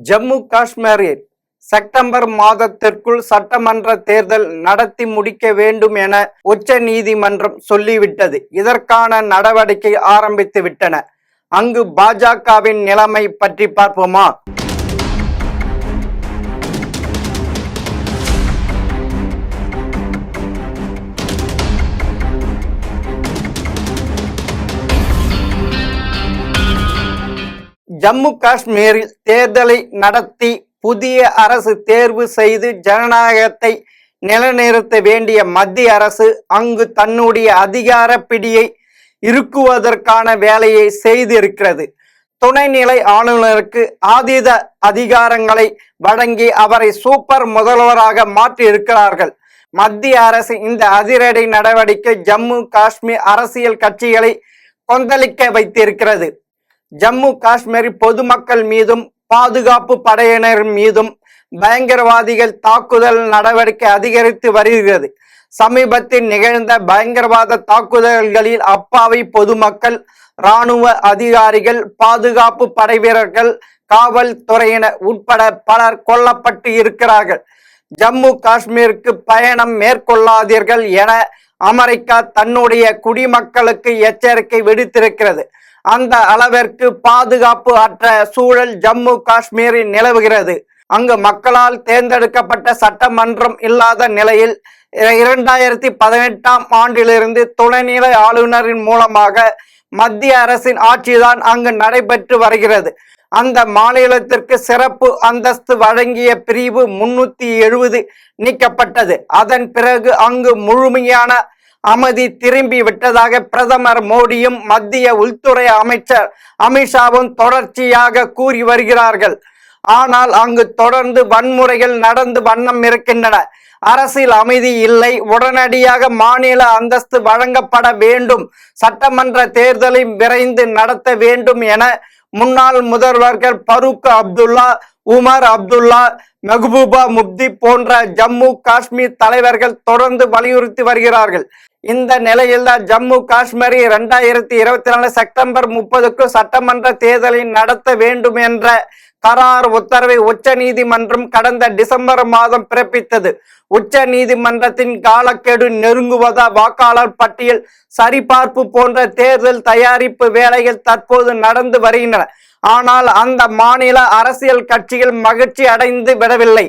ஜம்மு காஷ்மீரில் செப்டம்பர் மாதத்திற்குள் சட்டமன்ற தேர்தல் நடத்தி முடிக்க வேண்டும் என உச்ச நீதிமன்றம் சொல்லிவிட்டது. இதற்கான நடவடிக்கை ஆரம்பித்து விட்டன. அங்கு பாஜகவின் நிலைமை பற்றி பார்ப்போமா? ஜம்மு காஷ்மீரில் தேர்தலை நடத்தி புதிய அரசு தேர்வு செய்து ஜனநாயகத்தை நிலைநிறுத்த வேண்டிய மத்திய அரசு அங்கு தன்னுடைய அதிகார பிடியை இறுக்குவதற்கான வேலையை செய்திருக்கிறது. துணைநிலை ஆளுநருக்கு ஆதீத அதிகாரங்களை வழங்கி அவரை சூப்பர் முதல்வராக மாற்றியிருக்கிறார்கள். மத்திய அரசு இந்த அதிரடி நடவடிக்கை ஜம்மு காஷ்மீர் அரசியல் கட்சிகளை கொந்தளிக்க வைத்திருக்கிறது. ஜம்மு காஷ்மீர் பொதுமக்கள் மீதும் பாதுகாப்பு படையினர் மீதும் பயங்கரவாதிகள் தாக்குதல் நடவடிக்கை அதிகரித்து வருகிறது. சமீபத்தில் நிகழ்ந்த பயங்கரவாத தாக்குதல்களில் அப்பாவி பொதுமக்கள், இராணுவ அதிகாரிகள், பாதுகாப்பு படை வீரர்கள், காவல்துறையினர் உட்பட பலர் கொல்லப்பட்டு இருக்கிறார்கள். ஜம்மு காஷ்மீருக்கு பயணம் மேற்கொள்ளாதீர்கள் என அமெரிக்கா தன்னுடைய குடிமக்களுக்கு எச்சரிக்கை விடுத்திருக்கிறது. அந்த அளவிற்கு பாதுகாப்பு அற்ற சூழல் ஜம்மு காஷ்மீரில் நிலவுகிறது. அங்கு மக்களால் தேர்ந்தெடுக்கப்பட்ட சட்டமன்றம் இல்லாத நிலையில் 2018ஆம் ஆண்டிலிருந்து துணைநிலை ஆளுநரின் மூலமாக மத்திய அரசின் ஆட்சிதான் அங்கு நடைபெற்று வருகிறது. அந்த மாநிலத்திற்கு சிறப்பு அந்தஸ்து வழங்கிய பிரிவு 370 நீக்கப்பட்டது. அதன் பிறகு அங்கு முழுமையான அமைதி திரும்பி விட்டதாக பிரதமர் மோடியும் மத்திய உள்துறை அமைச்சர் அமித்ஷாவும் தொடர்ச்சியாக கூறி வருகிறார்கள். ஆனால் அங்கு தொடர்ந்து வன்முறைகள் நடந்து வண்ணம் இருக்கின்றன. அரசியல் அமைதி இல்லை. உடனடியாக மாநில அந்தஸ்து வழங்கப்பட வேண்டும். சட்டமன்ற தேர்தலை விரைந்து நடத்த வேண்டும் என முன்னாள் முதல்வர்கள் பரூக் அப்துல்லா, உமர் அப்துல்லா, மெஹபூபா முப்தி போன்ற ஜம்மு காஷ்மீர் தலைவர்கள் தொடர்ந்து வலியுறுத்தி வருகிறார்கள். இந்த நிலையில்தான் ஜம்மு காஷ்மீரில் 2024 செப்டம்பர் 30க்கு சட்டமன்ற தேர்தலை நடத்த வேண்டும் என்ற கரார் உத்தரவை உச்ச நீதிமன்றம் கடந்த டிசம்பர் மாதம் பிறப்பித்தது. உச்ச நீதிமன்றத்தின் காலக்கெடு நெருங்குவதால் வாக்காளர் பட்டியல் சரிபார்ப்பு போன்ற தேர்தல் தயாரிப்பு வேலைகள் தற்போது நடந்து வருகின்றன. ஆனால் அந்த மாநில அரசியல் கட்சிகள் மகிழ்ச்சி அடைந்து விடவில்லை.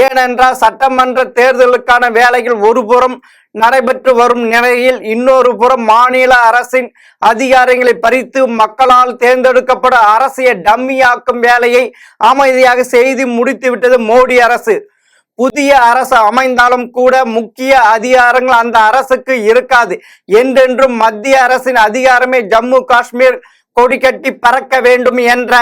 ஏனென்றால் சட்டமன்ற தேர்தலுக்கான வேலைகள் ஒருபுறம் நடைபெற்று வரும் நிலையில் இன்னொரு புறம் மாநில அரசின் அதிகாரங்களை பறித்து மக்களால் தேர்ந்தெடுக்கப்பட அரசியல் டம்மியாக்கும் வேலையை அமைதியாக செய்து முடித்துவிட்டது மோடி அரசு. புதிய அரசு அமைந்தாலும் கூட முக்கிய அதிகாரங்கள் அந்த அரசுக்கு இருக்காது. என்றென்றும் மத்திய அரசின் அதிகாரமே ஜம்மு காஷ்மீர் கொடி கட்டி பறக்க வேண்டும் என்ற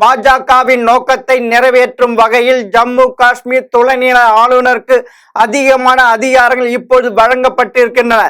பாஜகவின் நோக்கத்தை நிறைவேற்றும் வகையில் ஜம்மு காஷ்மீர் துணைநிலை ஆளுநருக்கு அதிகமான அதிகாரங்கள் இப்போது வழங்கப்பட்டிருக்கின்றன.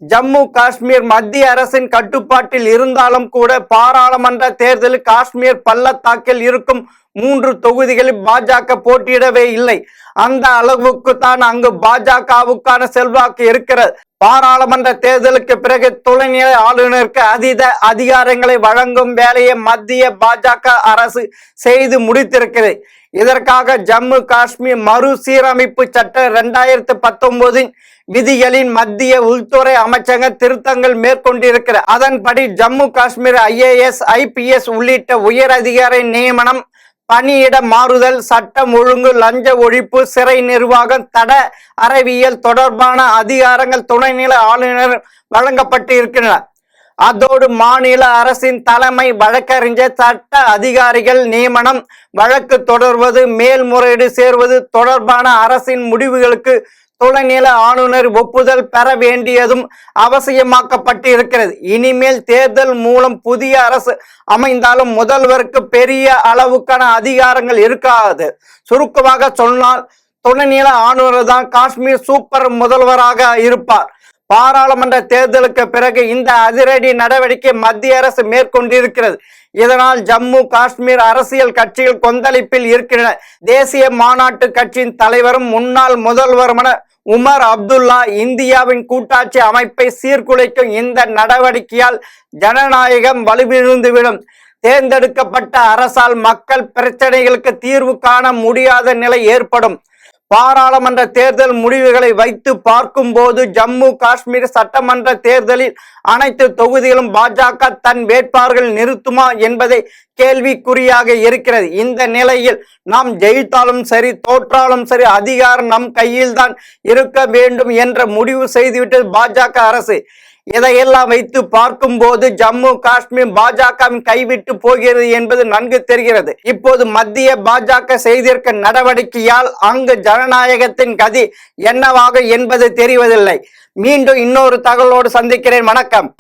ஜம்மு காஷ்மீர் மத்திய அரசின் கட்டுப்பாட்டில் இருந்தாலும் கூட பாராளுமன்ற தேர்தலில் காஷ்மீர் பள்ளத்தாக்கில் இருக்கும் 3 தொகுதிகளில் பாஜக போட்டியிடவே இல்லை. அந்த அளவுக்கு தான் அங்கு பாஜகவுக்கான செல்வாக்கு இருக்கிறது. பாராளுமன்ற தேர்தலுக்கு பிறகு துணைநிலை ஆளுநருக்கு அதீத அதிகாரங்களை வழங்கும் வேலையை மத்திய பாஜக அரசு செய்து முடித்திருக்கிறது. இதற்காக ஜம்மு காஷ்மீர் மறுசீரமைப்பு சட்டம் 2019 விதிகளின் மத்திய உள்துறை அமைச்சகம் திருத்தங்கள் மேற்கொண்டிருக்கிறது. அதன்படி ஜம்மு காஷ்மீர் IAS, IPS உள்ளிட்ட உயர் அதிகாரி நியமனம், பணியிட மாறுதல், சட்டம் ஒழுங்கு, லஞ்ச ஒழிப்பு, சிறை நிர்வாகம், தட அறிவியல் தொடர்பான அதிகாரங்கள் துணைநிலை ஆளுநர் வழங்கப்பட்டு இருக்கின்றன. அதோடு மாநில அரசின் தலைமை வழக்கறிஞர், சட்ட அதிகாரிகள் நியமனம், வழக்கு தொடர்வது, மேல்முறையீடு சேர்வது தொடர்பான அரசின் முடிவுகளுக்கு துணைநிலை ஆளுநர் ஒப்புதல் பெற வேண்டியதும் அவசியமாக்கப்பட்டு இருக்கிறது. இனிமேல் தேர்தல் மூலம் புதிய அரசு அமைந்தாலும் முதல்வருக்கு பெரிய அளவுக்கான அதிகாரங்கள் இருக்காது. சுருக்கமாக சொன்னால் துணைநிலை ஆளுநர் தான் காஷ்மீர் சூப்பர் முதல்வராக இருப்பார். பாராளுமன்ற தேர்தலுக்கு பிறகு இந்த அதிரடி நடவடிக்கை மத்திய அரசு மேற்கொண்டிருக்கிறது. இதனால் ஜம்மு காஷ்மீர் அரசியல் கட்சிகள் கொந்தளிப்பில் இருக்கின்றன. தேசிய மாநாட்டு கட்சியின் தலைவரும் முன்னாள் முதல்வருமான உமர் அப்துல்லா இந்தியாவின் கூட்டாட்சி அமைப்பை சீர்குலைக்கும் இந்த நடவடிக்கையால் ஜனநாயகம் வலுவிழந்துவிடும். தேர்ந்தெடுக்கப்பட்ட அரசால் மக்கள் பிரச்சனைகளுக்கு தீர்வு காண முடியாத நிலை ஏற்படும். பாராளுமன்ற தேர்தல் முடிவுகளை வைத்து பார்க்கும் போது ஜம்மு காஷ்மீர் சட்டமன்ற தேர்தலில் அனைத்து தொகுதிகளும் பாஜக தன் வேட்பாளர்கள் நிறுத்துமா என்பதை கேள்விக்குறியாக இருக்கிறது. இந்த நிலையில் நாம் ஜெயித்தாலும் சரி தோற்றாலும் சரி அதிகாரம் நம் கையில்தான் இருக்க வேண்டும் என்ற முடிவு செய்துவிட்டது பாஜக அரசு. இதையெல்லாம் வைத்து பார்க்கும் போது ஜம்மு காஷ்மீர் பாஜகவின் கைவிட்டு போகிறது என்பது நன்கு தெரிகிறது. இப்போது மத்திய பாஜக செய்திருக்க நடவடிக்கையால் அங்கு ஜனநாயகத்தின் கதி என்னவாக என்பது தெரிவதில்லை. மீண்டும் இன்னொரு தகவலோடு சந்திக்கிறேன். வணக்கம்.